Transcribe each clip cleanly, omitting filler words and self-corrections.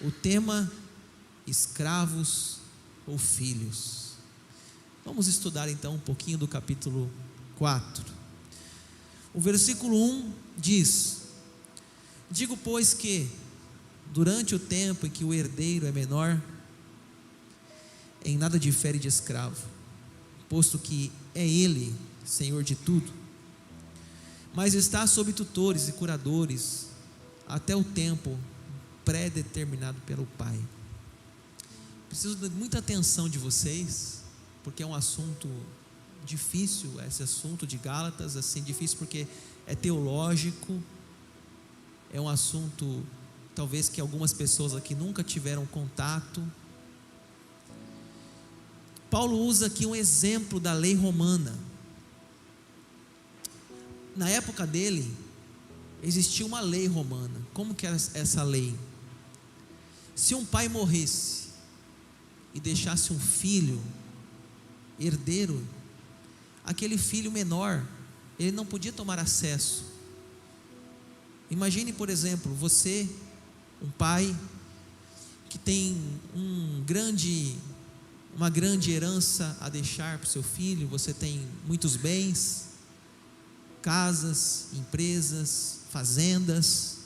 O tema: escravos ou filhos. Vamos estudar então um pouquinho do capítulo 4. O versículo 1 diz: digo, pois, que durante o tempo em que o herdeiro é menor, em nada difere de escravo, posto que é ele senhor de tudo, mas está sob tutores e curadores até o tempo pré-determinado pelo Pai. Preciso de muita atenção de vocês, porque é um assunto difícil, esse assunto de Gálatas, assim, difícil porque é teológico, é um assunto talvez que algumas pessoas aqui nunca tiveram contato. Paulo usa aqui um exemplo da lei romana. Na época dele, existia uma lei romana. Como que era essa lei? Se um pai morresse e deixasse um filho herdeiro, aquele filho menor, ele não podia tomar acesso. Imagine, por exemplo, você, um pai que tem uma grande herança a deixar para o seu filho. Você tem muitos bens, casas, empresas, fazendas,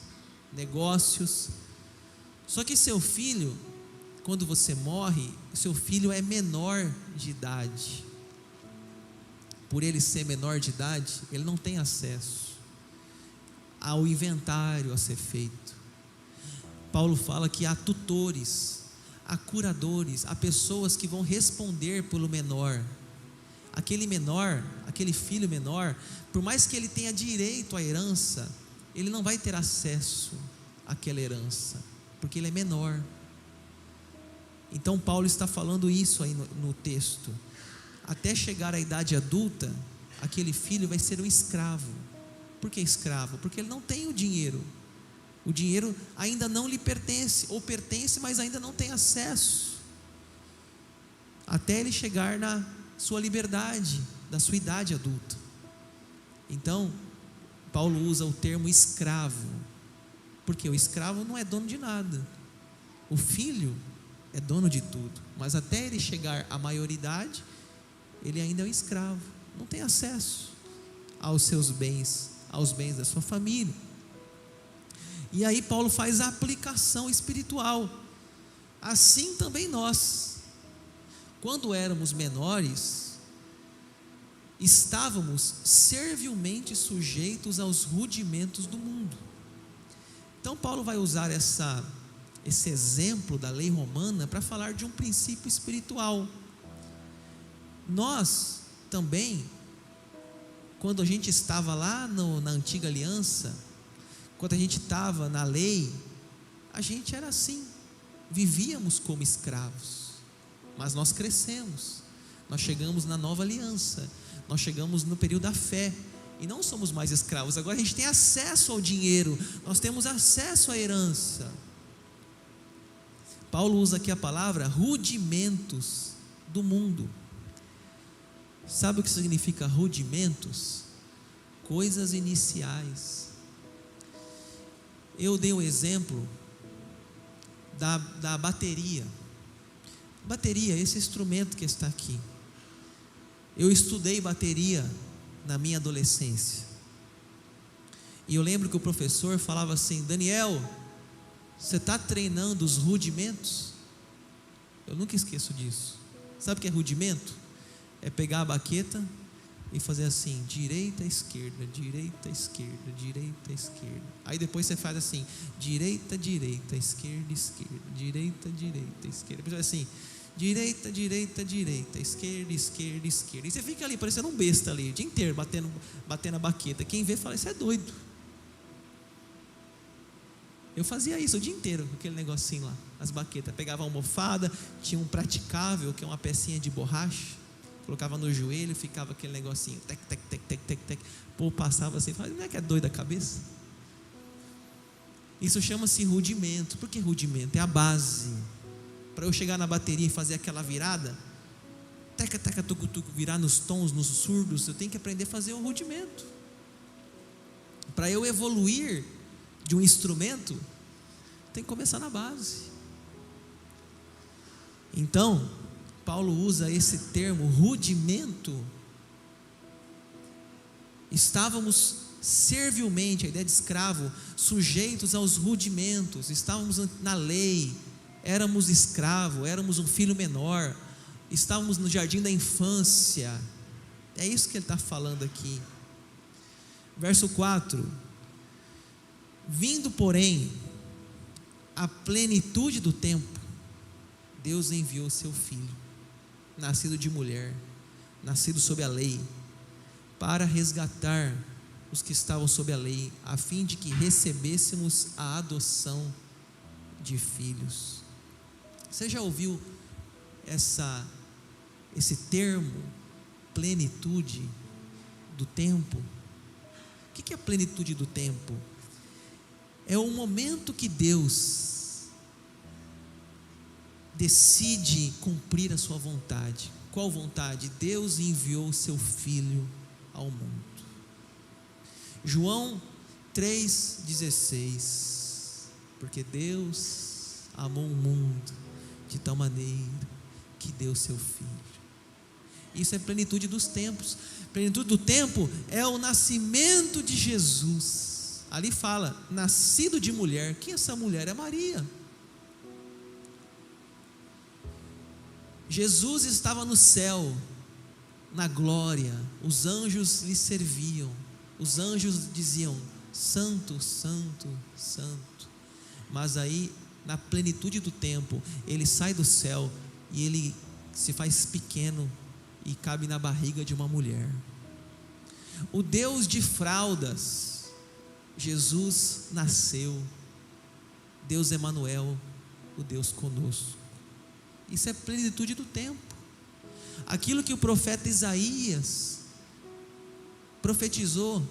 negócios. Só que seu filho, quando você morre, seu filho é menor de idade. Por ele ser menor de idade, ele não tem acesso ao inventário a ser feito. Paulo fala que há tutores, há curadores, há pessoas que vão responder pelo menor. Aquele menor, aquele filho menor, por mais que ele tenha direito à herança, ele não vai ter acesso àquela herança, porque ele é menor. Então Paulo está falando isso aí no texto. Até chegar à idade adulta, aquele filho vai ser um escravo. Por que escravo? Porque ele não tem o dinheiro. O dinheiro ainda não lhe pertence, ou pertence, mas ainda não tem acesso, até ele chegar na sua liberdade, da sua idade adulta. Então, Paulo usa o termo escravo, porque o escravo não é dono de nada, o filho é dono de tudo, mas até ele chegar à maioridade, ele ainda é um escravo, não tem acesso aos seus bens, aos bens da sua família. E aí Paulo faz a aplicação espiritual. Assim também nós, quando éramos menores, estávamos servilmente sujeitos aos rudimentos do mundo. Então Paulo vai usar esse exemplo da lei romana para falar de um princípio espiritual. Nós também, quando a gente estava lá na antiga aliança, quando a gente estava na lei, a gente era assim, vivíamos como escravos, mas nós crescemos, nós chegamos na nova aliança, nós chegamos no período da fé, e não somos mais escravos. Agora a gente tem acesso ao dinheiro, nós temos acesso à herança. Paulo usa aqui a palavra rudimentos do mundo. Sabe o que significa rudimentos? Coisas iniciais. Eu dei um exemplo da bateria. Bateria, esse instrumento que está aqui. Eu estudei bateria na minha adolescência. E eu lembro que o professor falava assim: Daniel, você está treinando os rudimentos? Eu nunca esqueço disso. Sabe o que é rudimento? É pegar a baqueta e fazer assim, direita, esquerda, direita, esquerda, direita, esquerda. Aí depois você faz assim, direita, direita, esquerda, esquerda, direita, direita, esquerda. Depois assim, direita, direita, direita, esquerda, esquerda, esquerda. E você fica ali, parecendo um besta ali, o dia inteiro, batendo a baqueta. Quem vê fala, isso é doido. Eu fazia isso o dia inteiro, aquele negocinho lá, as baquetas. Pegava a almofada, tinha um praticável, que é uma pecinha de borracha, colocava no joelho, ficava aquele negocinho, tec, tec, tec, tec, tec, tec. Pô, passava assim, falava, não é que é doido a cabeça? Isso chama-se rudimento. Por que rudimento? É a base. Para eu chegar na bateria e fazer aquela virada, teca, teca, tucu, tucu, virar nos tons, nos surdos, eu tenho que aprender a fazer o rudimento. Para eu evoluir de um instrumento, tem que começar na base. Então, Paulo usa esse termo, rudimento. Estávamos servilmente, a ideia de escravo, sujeitos aos rudimentos, estávamos na lei, éramos escravo, éramos um filho menor, estávamos no jardim da infância. É isso que ele está falando aqui. Verso 4: vindo, porém, a plenitude do tempo, Deus enviou seu filho, nascido de mulher, nascido sob a lei, para resgatar os que estavam sob a lei, a fim de que recebêssemos a adoção de filhos. Você já ouviu esse termo, plenitude do tempo? O que é a plenitude do tempo? É o momento que Deus decide cumprir a sua vontade. Qual vontade? Deus enviou o seu Filho ao mundo. João 3,16: porque Deus amou o mundo de tal maneira que deu seu Filho. Isso é plenitude dos tempos. Plenitude do tempo é o nascimento de Jesus. Ali fala, nascido de mulher. Quem é essa mulher? É Maria. Jesus estava no céu, na glória, os anjos lhe serviam, os anjos diziam: santo, santo, santo. Mas aí, na plenitude do tempo, ele sai do céu e ele se faz pequeno e cabe na barriga de uma mulher. O Deus de fraldas, Jesus nasceu, Deus Emanuel, o Deus conosco. Isso é plenitude do tempo. Aquilo que o profeta Isaías profetizou: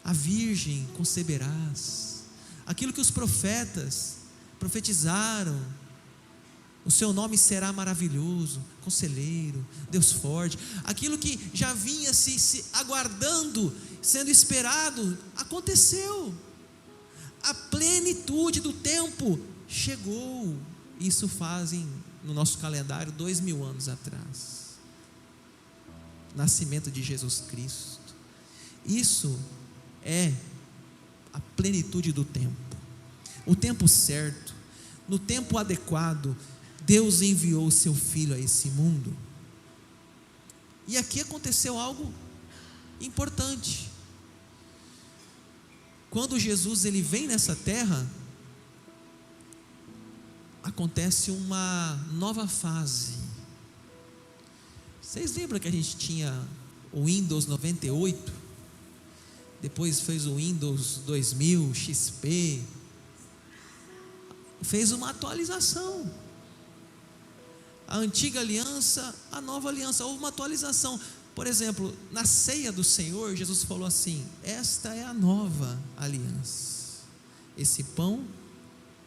a virgem conceberás. Aquilo que os profetas profetizaram: o seu nome será maravilhoso, conselheiro, Deus forte. Aquilo que já vinha se aguardando, sendo esperado, aconteceu. A plenitude do tempo chegou. Isso fazem no nosso calendário 2000 anos atrás. Nascimento de Jesus Cristo. Isso é a plenitude do tempo. O tempo certo, no tempo adequado, Deus enviou o seu Filho a esse mundo. E aqui aconteceu algo importante. Quando Jesus ele vem nessa terra, acontece uma nova fase. Vocês lembram que a gente tinha o Windows 98? Depois fez o Windows 2000, XP. Fez uma atualização. A antiga aliança, a nova aliança, houve uma atualização. Por exemplo, na ceia do Senhor, Jesus falou assim: esta é a nova aliança, esse pão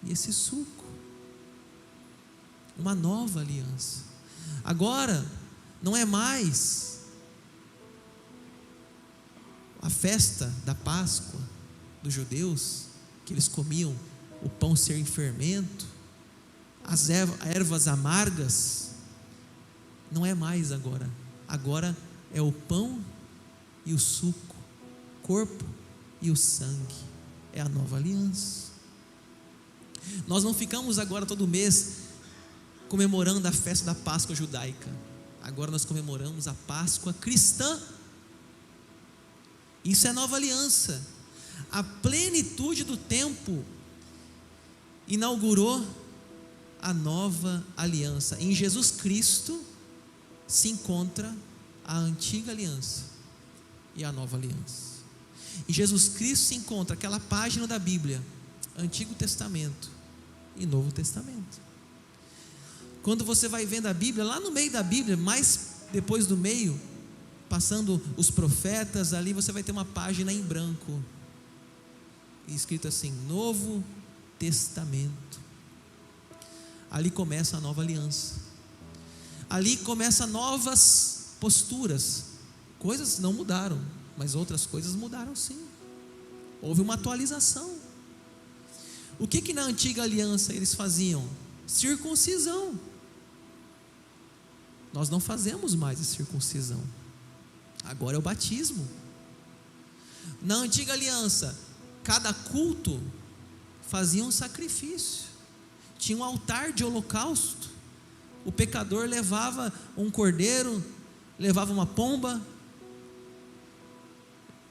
e esse suco. Uma nova aliança. Agora, não é mais a festa da Páscoa dos judeus, que eles comiam o pão sem fermento, as ervas amargas. Não é mais agora. Agora é o pão e o suco, corpo e o sangue. É a nova aliança. Nós não ficamos agora todo mês comemorando a festa da Páscoa judaica. Agora nós comemoramos a Páscoa cristã. Isso é nova aliança. A plenitude do tempo inaugurou a nova aliança. Em Jesus Cristo se encontra a antiga aliança e a nova aliança. Em Jesus Cristo se encontra aquela página da Bíblia, Antigo Testamento e Novo Testamento. Quando você vai vendo a Bíblia, lá no meio da Bíblia, mais depois do meio, passando os profetas, ali você vai ter uma página em branco, escrito assim: Novo Testamento. Ali começa a nova aliança. Ali começam novas posturas. Coisas não mudaram, mas outras coisas mudaram sim. Houve uma atualização. O que na antiga aliança eles faziam? Circuncisão. Nós não fazemos mais a circuncisão, agora é o batismo. Na antiga aliança, cada culto fazia um sacrifício, tinha um altar de holocausto. O pecador levava um cordeiro, levava uma pomba,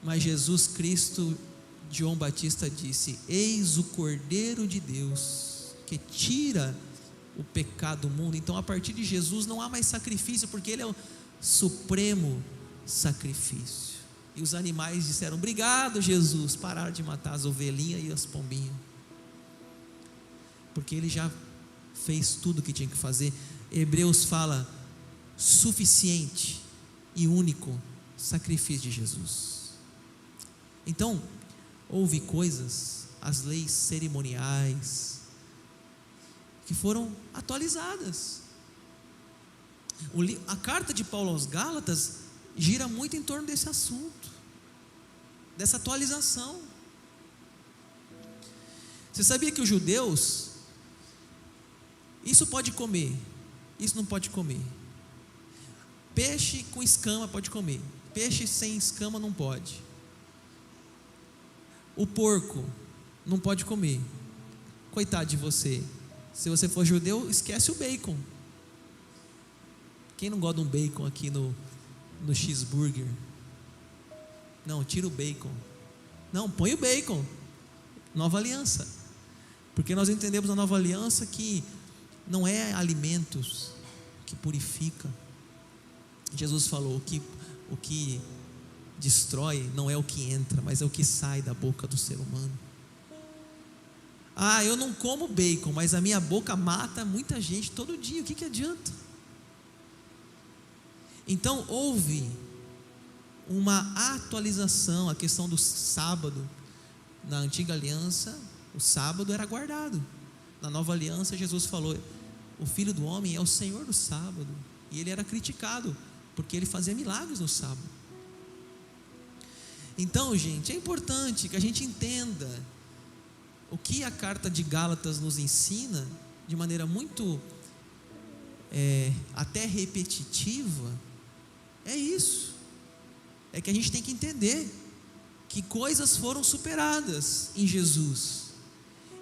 mas Jesus Cristo, João Batista disse: eis o Cordeiro de Deus, que tira o pecado do mundo. Então, a partir de Jesus não há mais sacrifício, porque Ele é o supremo sacrifício. E os animais disseram: obrigado, Jesus. Pararam de matar as ovelhinhas e as pombinhas, porque Ele já fez tudo o que tinha que fazer. Hebreus fala: suficiente e único sacrifício de Jesus. Então, houve coisas, as leis cerimoniais, que foram atualizadas. A carta de Paulo aos Gálatas gira muito em torno desse assunto, dessa atualização. Você sabia que os judeus, isso pode comer, isso não pode comer. Peixe com escama pode comer, peixe sem escama não pode. O porco não pode comer. Coitado de você, se você for judeu, esquece o bacon. Quem não gosta de um bacon aqui no cheeseburger? Não, tira o bacon. Não, põe o bacon. Nova aliança, porque nós entendemos na nova aliança que não é alimentos que purifica. Jesus falou: o que destrói não é o que entra, mas é o que sai da boca do ser humano. Eu não como bacon, mas a minha boca mata muita gente todo dia, o que adianta? Então houve uma atualização. A questão do sábado, na antiga aliança, o sábado era guardado. Na nova aliança, Jesus falou: o Filho do Homem é o Senhor do sábado. E Ele era criticado, porque Ele fazia milagres no sábado. Então, gente, é importante que a gente entenda o que a carta de Gálatas nos ensina, de maneira muito até repetitiva. É isso, é que a gente tem que entender que coisas foram superadas em Jesus,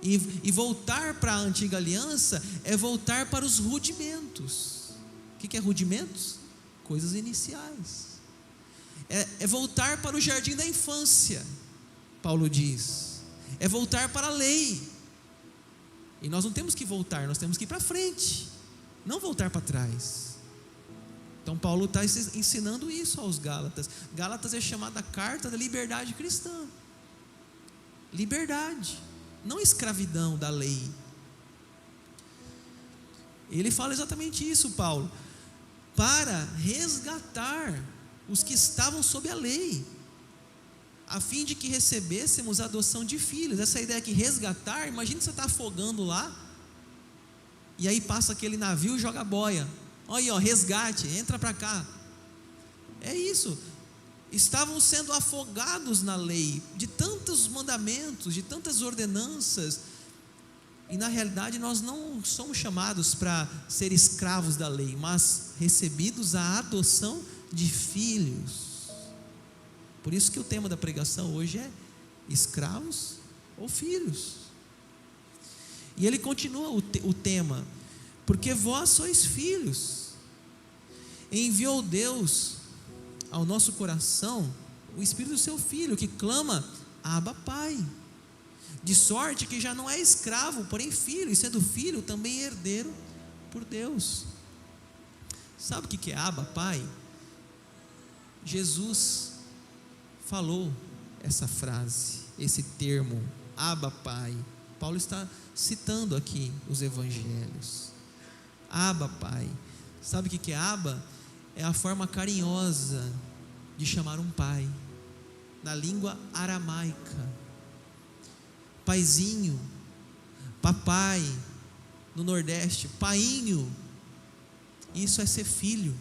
e voltar para a antiga aliança é voltar para os rudimentos. O que é rudimentos? Coisas iniciais. É voltar para o jardim da infância, Paulo diz. É voltar para a lei. E nós não temos que voltar, nós temos que ir para frente, não voltar para trás. Então Paulo está ensinando isso aos Gálatas. Gálatas é chamada a carta da liberdade cristã. Liberdade, não escravidão da lei. Ele fala exatamente isso, Paulo, para resgatar os que estavam sob a lei, a fim de que recebêssemos a adoção de filhos. Essa ideia aqui, resgatar, imagina você está afogando lá, e aí passa aquele navio e joga boia. Olha aí, ó, resgate, entra para cá. É isso, estavam sendo afogados na lei, de tantos mandamentos, de tantas ordenanças, e na realidade nós não somos chamados para ser escravos da lei, mas recebidos a adoção de filhos. Por isso que o tema da pregação hoje é escravos ou filhos. E ele continua o tema: porque vós sois filhos. Enviou Deus ao nosso coração o Espírito do seu Filho, que clama: Abba, Pai. De sorte que já não é escravo, porém filho, e sendo filho também herdeiro por Deus. Sabe o que é Abba, Pai? Jesus falou essa frase, esse termo, Abba, Pai. Paulo está citando aqui os evangelhos. Abba, Pai. Sabe o que é Abba? É a forma carinhosa de chamar um pai, na língua aramaica. Paizinho, papai, no Nordeste, painho. Isso é ser filho.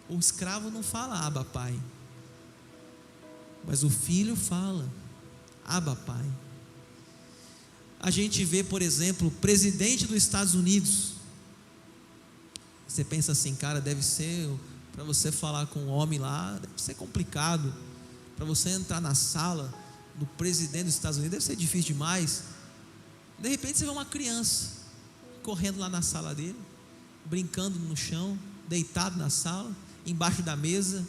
O escravo não fala Abba, Pai, mas o filho fala Abba, Pai. A gente vê, por exemplo, o presidente dos Estados Unidos Você pensa assim, cara, deve ser, para você falar com um homem lá, deve ser complicado. Para você entrar na sala do presidente dos Estados Unidos, deve ser difícil demais. De repente você vê uma criança correndo lá na sala dele, brincando no chão, deitado na sala, embaixo da mesa.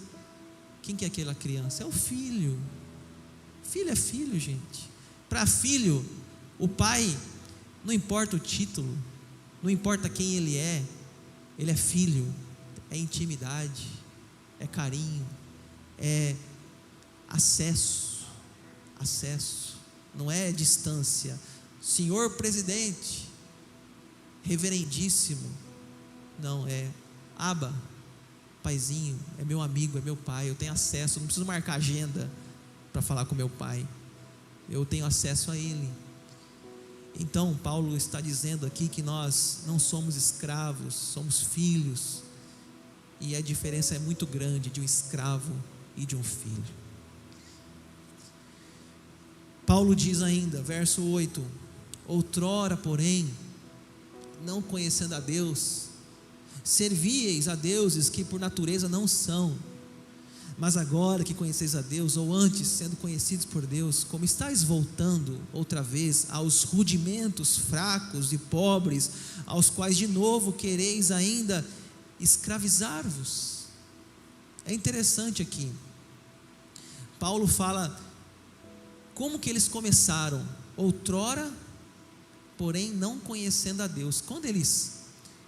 Quem que é aquela criança? É o filho. Filho é filho, gente. Para filho, o pai, não importa o título, não importa quem ele é filho, é intimidade, é carinho, é acesso, não é distância. Senhor presidente, reverendíssimo, não, é Aba, paizinho, é meu amigo, é meu pai, eu tenho acesso, não preciso marcar agenda para falar com meu pai, eu tenho acesso a ele. Então Paulo está dizendo aqui que nós não somos escravos, somos filhos, e a diferença é muito grande de um escravo e de um filho. Paulo diz ainda, verso 8: outrora, porém, não conhecendo a Deus, servieis a deuses que por natureza não são. Mas agora que conheceis a Deus, ou antes, sendo conhecidos por Deus, como estáis voltando outra vez aos rudimentos fracos e pobres, aos quais de novo quereis ainda escravizar-vos. É interessante aqui, Paulo fala como que eles começaram, outrora, porém não conhecendo a Deus. Quando eles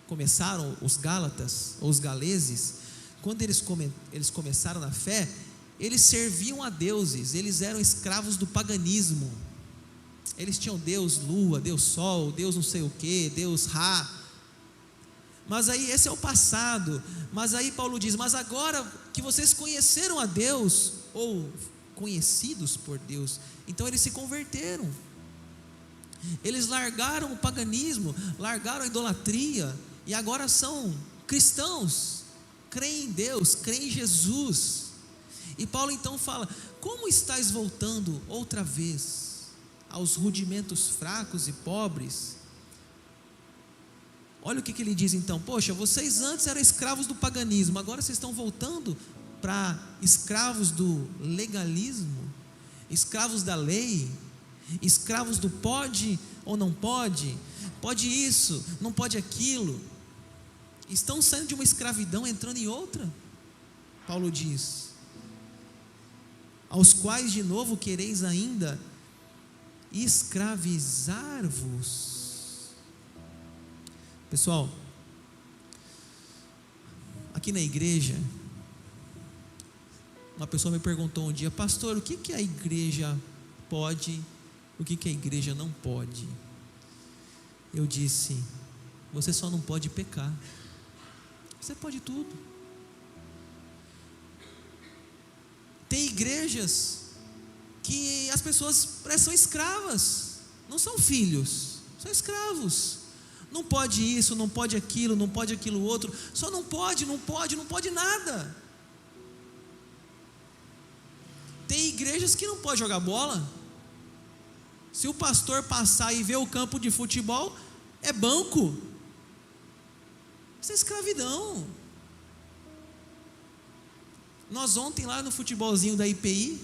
começaram, os Gálatas, ou os galeses, quando eles começaram na fé, eles serviam a deuses, eles eram escravos do paganismo. Eles tinham Deus Lua, Deus Sol, Deus não sei o que, Deus Ra. Mas aí esse é o passado. Mas aí Paulo diz, mas agora que vocês conheceram a Deus, ou conhecidos por Deus, então eles se converteram. Eles largaram o paganismo, largaram a idolatria, e agora são cristãos, creem em Deus, creem em Jesus. E Paulo então fala, como estáis voltando outra vez aos rudimentos fracos e pobres? Olha o que ele diz então, poxa, vocês antes eram escravos do paganismo, agora vocês estão voltando para escravos do legalismo, escravos da lei, escravos do pode ou não pode, pode isso, não pode aquilo. Estão saindo de uma escravidão, entrando em outra. Paulo diz, aos quais de novo quereis ainda escravizar-vos. Pessoal, aqui na igreja, uma pessoa me perguntou um dia, pastor, o que a igreja pode, o que a igreja não pode? Eu disse, você só não pode pecar. Você pode tudo. Tem igrejas que as pessoas são escravas, não são filhos, são escravos. Não pode isso, não pode aquilo, não pode aquilo outro, só não pode nada. Tem igrejas que não pode jogar bola. Se o pastor passar e ver o campo de futebol, é banco. Isso é escravidão. Nós ontem lá no futebolzinho da IPI,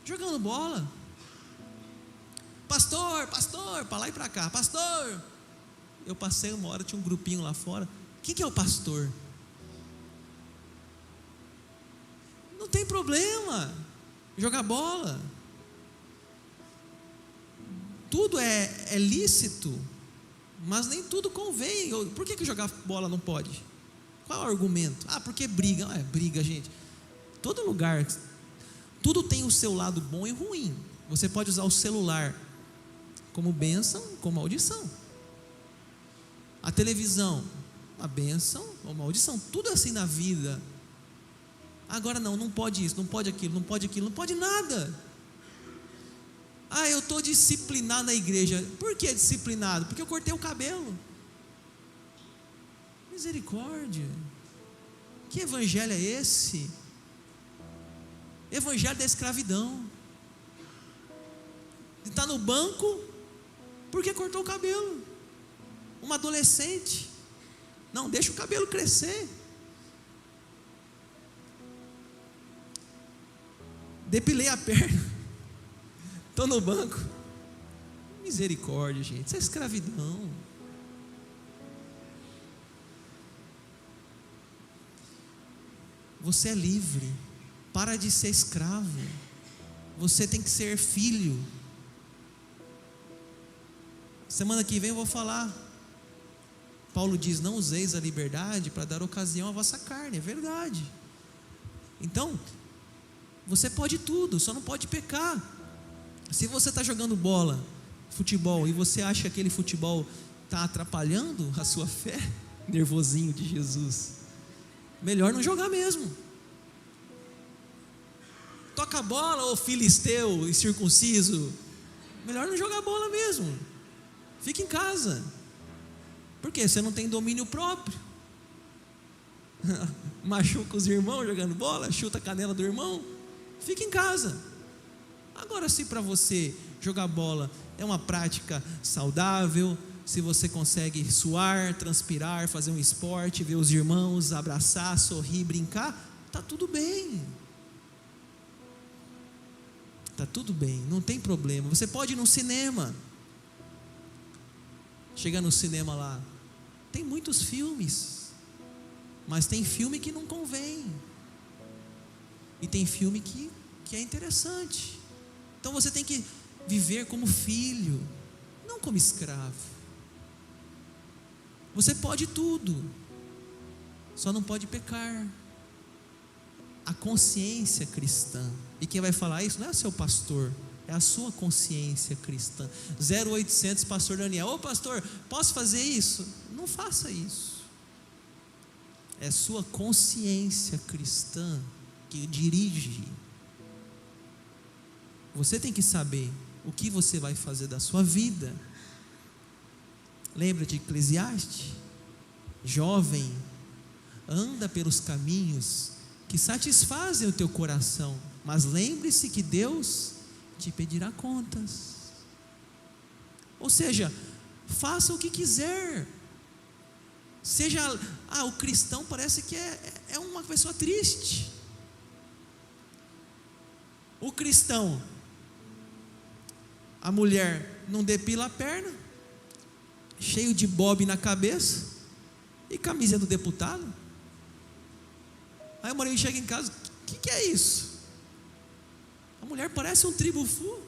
jogando bola, pastor, para lá e para cá, pastor. Eu passei uma hora, tinha um grupinho lá fora. Quem que é o pastor? Não tem problema jogar bola. Tudo é lícito, mas nem tudo convém. Por que jogar bola não pode? Qual é o argumento? Porque briga. Briga, gente. Todo lugar, tudo tem o seu lado bom e ruim. Você pode usar o celular como bênção, como maldição. A televisão, uma bênção ou maldição. Tudo assim na vida. Agora não pode isso, não pode aquilo, não pode nada. Eu estou disciplinado na igreja. Por que disciplinado? Porque eu cortei o cabelo. Misericórdia. Que evangelho é esse? Evangelho da escravidão. Está no banco porque cortou o cabelo. Uma adolescente Não, deixa o cabelo crescer. Depilei a perna. Estou no banco. Misericórdia, gente. Isso é escravidão. Você é livre. Para de ser escravo. Você tem que ser filho. Semana que vem eu vou falar. Paulo diz: não useis a liberdade para dar ocasião à vossa carne. É verdade. Então, você pode tudo, só não pode pecar. Se você está jogando bola, futebol, e você acha que aquele futebol está atrapalhando a sua fé, nervosinho de Jesus, melhor não jogar mesmo. Toca a bola, ô filisteu e circunciso, melhor não jogar bola mesmo. Fica em casa. Por quê? Você não tem domínio próprio. Machuca os irmãos jogando bola, chuta a canela do irmão. Fica em casa. Agora, se para você jogar bola é uma prática saudável, se você consegue suar, transpirar, fazer um esporte, ver os irmãos, abraçar, sorrir, brincar, está tudo bem. Está tudo bem, não tem problema. Você pode ir no cinema. Chega no cinema lá, tem muitos filmes, mas tem filme que não convém, e tem filme que é interessante. Então você tem que viver como filho, não como escravo. Você pode tudo, só não pode pecar. A consciência cristã, e quem vai falar isso não é o seu pastor, é a sua consciência cristã. 0800 pastor Daniel: ô pastor, posso fazer isso? Não faça isso. É sua consciência cristã que dirige. Você tem que saber o que você vai fazer da sua vida. Lembra de Eclesiastes? Jovem, anda pelos caminhos que satisfazem o teu coração, mas lembre-se que Deus te pedirá contas. Ou seja, faça o que quiser. Seja, o cristão parece que é uma pessoa triste. O cristão, a mulher não depila a perna, cheio de bob na cabeça e camisa do deputado. Aí o marido chega em casa: o que é isso? A mulher parece um tribufu.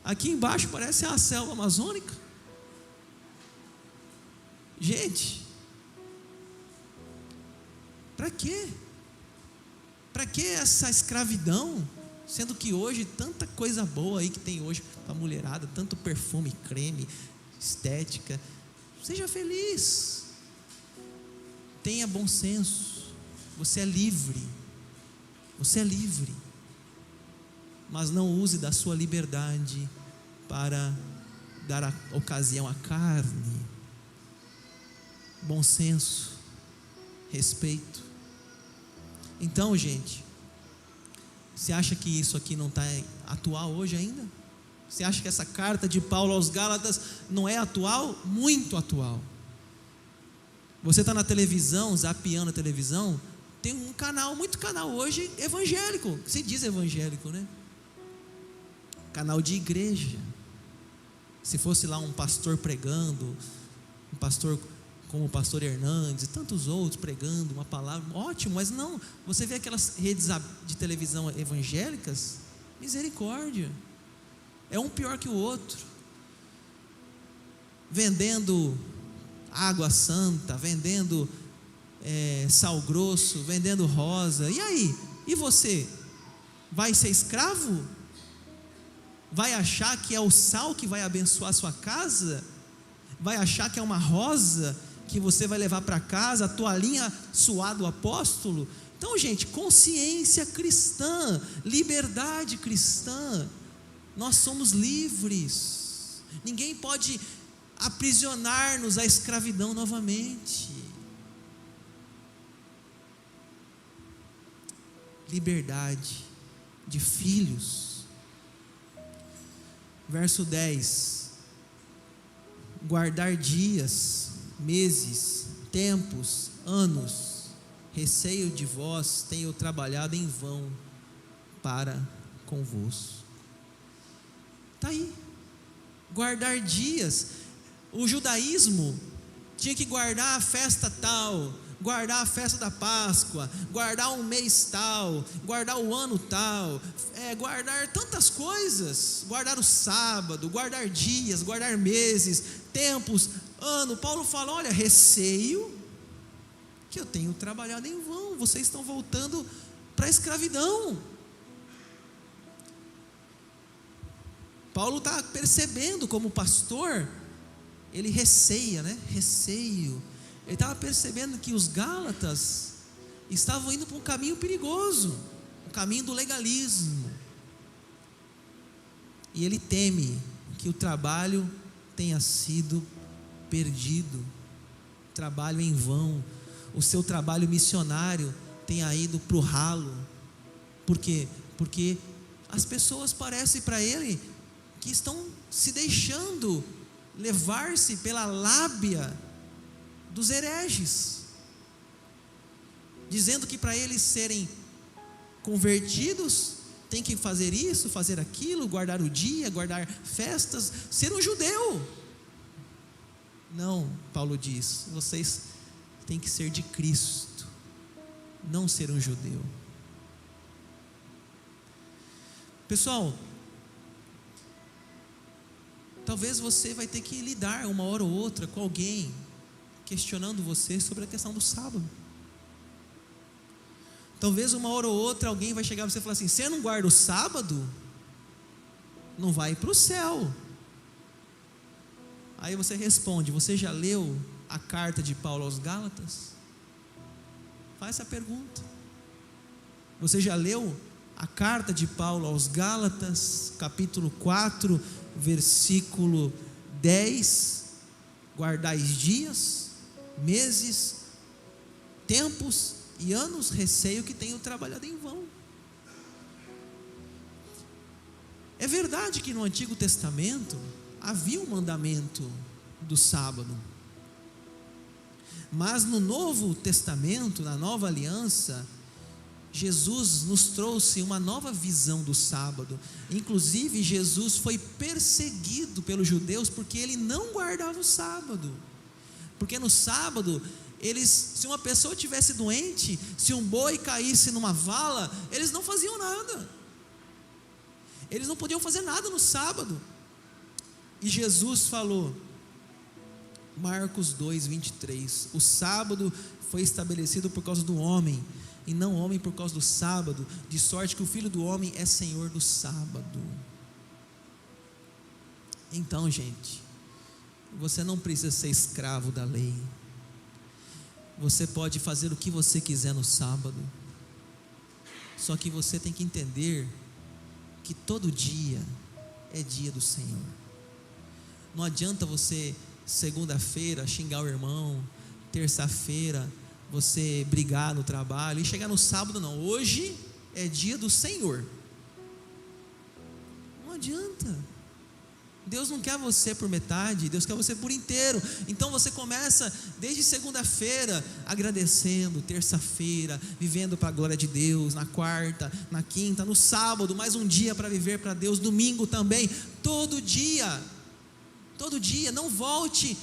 Aqui embaixo parece a selva amazônica. Gente, para quê? Para que essa escravidão? Sendo que hoje tanta coisa boa aí que tem hoje para a mulherada, tanto perfume, creme, estética. Seja feliz. Tenha bom senso. Você é livre. Você é livre. Mas não use da sua liberdade para dar a ocasião à carne. Bom senso, respeito. Então, gente, você acha que isso aqui não está atual hoje ainda? Você acha que essa carta de Paulo aos Gálatas não é atual? Muito atual. Você está na televisão, zapeando a televisão, tem um canal, muito canal hoje evangélico, se diz evangélico, né? Canal de igreja. Se fosse lá um pastor pregando, um pastor como o pastor Hernandes e tantos outros pregando uma palavra, ótimo, mas não, você vê aquelas redes de televisão evangélicas, misericórdia, é um pior que o outro, vendendo água santa, vendendo sal grosso, vendendo rosa. E aí? E você? Vai ser escravo? Vai achar que é o sal que vai abençoar a sua casa? Vai achar que é uma rosa que você vai levar para casa, a toalhinha suada do apóstolo? Então, gente, consciência cristã, liberdade cristã, nós somos livres, ninguém pode aprisionar-nos à escravidão novamente. Liberdade de filhos. Verso 10: guardar dias, meses, tempos, anos, receio de vós tenho trabalhado em vão para convosco. Está aí, guardar dias. O judaísmo tinha que guardar a festa tal, guardar a festa da Páscoa, guardar um mês tal, guardar o ano tal, guardar tantas coisas, guardar o sábado, guardar dias, guardar meses, tempos, ano. Paulo fala: olha, receio que eu tenho trabalhado em vão, vocês estão voltando para a escravidão. Paulo está percebendo, como pastor, ele receia, receio. Ele estava percebendo que os Gálatas estavam indo para um caminho perigoso, o caminho do legalismo. E ele teme que o trabalho tenha sido perdido, trabalho em vão, o seu trabalho missionário tenha ido para o ralo. Por quê? Porque as pessoas parecem para ele que estão se deixando levar-se pela lábia dos hereges, dizendo que para eles serem convertidos tem que fazer isso, fazer aquilo, guardar o dia, guardar festas, ser um judeu. Não, Paulo diz, vocês têm que ser de Cristo, não ser um judeu. Pessoal, talvez você vai ter que lidar uma hora ou outra com alguém questionando você sobre a questão do sábado. Talvez uma hora ou outra alguém vai chegar a você e falar assim: você não guarda o sábado, não vai para o céu. Aí você responde: você já leu a carta de Paulo aos Gálatas? Faz essa pergunta. Você já leu a carta de Paulo aos Gálatas, capítulo 4, versículo 10, guardais dias, meses, tempos e anos, receio que tenho trabalhado em vão. É verdade que no Antigo Testamento havia um mandamento do sábado, mas no Novo Testamento, na Nova Aliança, Jesus nos trouxe uma nova visão do sábado. Inclusive Jesus foi perseguido pelos judeus porque ele não guardava o sábado. Porque no sábado, se uma pessoa tivesse doente, se um boi caísse numa vala, eles não faziam nada. Eles não podiam fazer nada no sábado. E Jesus falou, Marcos 2, 23, o sábado foi estabelecido por causa do homem, e não o homem por causa do sábado, de sorte que o Filho do homem é Senhor do sábado. Então, gente, você não precisa ser escravo da lei. Você pode fazer o que você quiser no sábado. Só que você tem que entender que todo dia é dia do Senhor. Não adianta você, segunda-feira, xingar o irmão, terça-feira você brigar no trabalho e chegar no sábado. Não, hoje é dia do Senhor. Não adianta. Deus não quer você por metade, Deus quer você por inteiro. Então você começa desde segunda-feira agradecendo, terça-feira vivendo para a glória de Deus, na quarta, na quinta, no sábado mais um dia para viver para Deus, domingo também, todo dia, não volte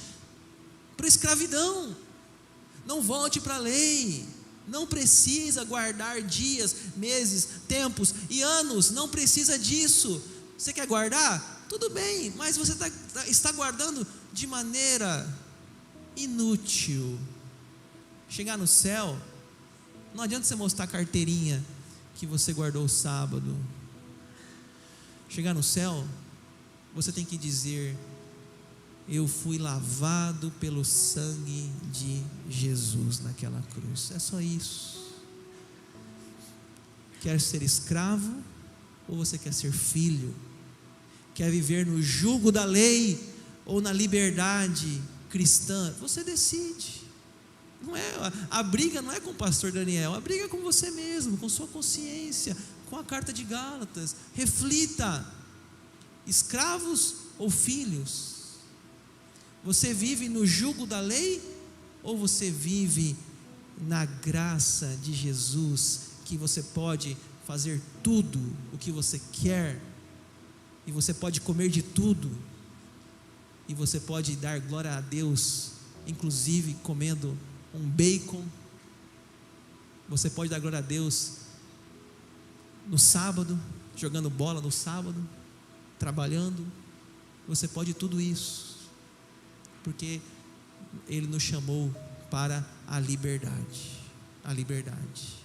para a escravidão, não volte para a lei. Não precisa guardar dias, meses, tempos e anos, não precisa disso. Você quer guardar? Tudo bem, mas você está guardando de maneira inútil. Chegar no céu, não adianta você mostrar a carteirinha que você guardou o sábado. Chegar no céu, você tem que dizer: eu fui lavado pelo sangue de Jesus naquela cruz. É só isso. Quer ser escravo ou você quer ser filho? Quer viver no jugo da lei ou na liberdade cristã? Você decide. A briga não é com o pastor Daniel, a briga é com você mesmo, com sua consciência, com a carta de Gálatas. Reflita: escravos ou filhos? Você vive no jugo da lei ou você vive na graça de Jesus, que você pode fazer tudo o que você quer, e você pode comer de tudo, e você pode dar glória a Deus, inclusive comendo um bacon? Você pode dar glória a Deus no sábado, jogando bola no sábado, trabalhando. Você pode tudo isso, porque Ele nos chamou para a liberdade. A liberdade.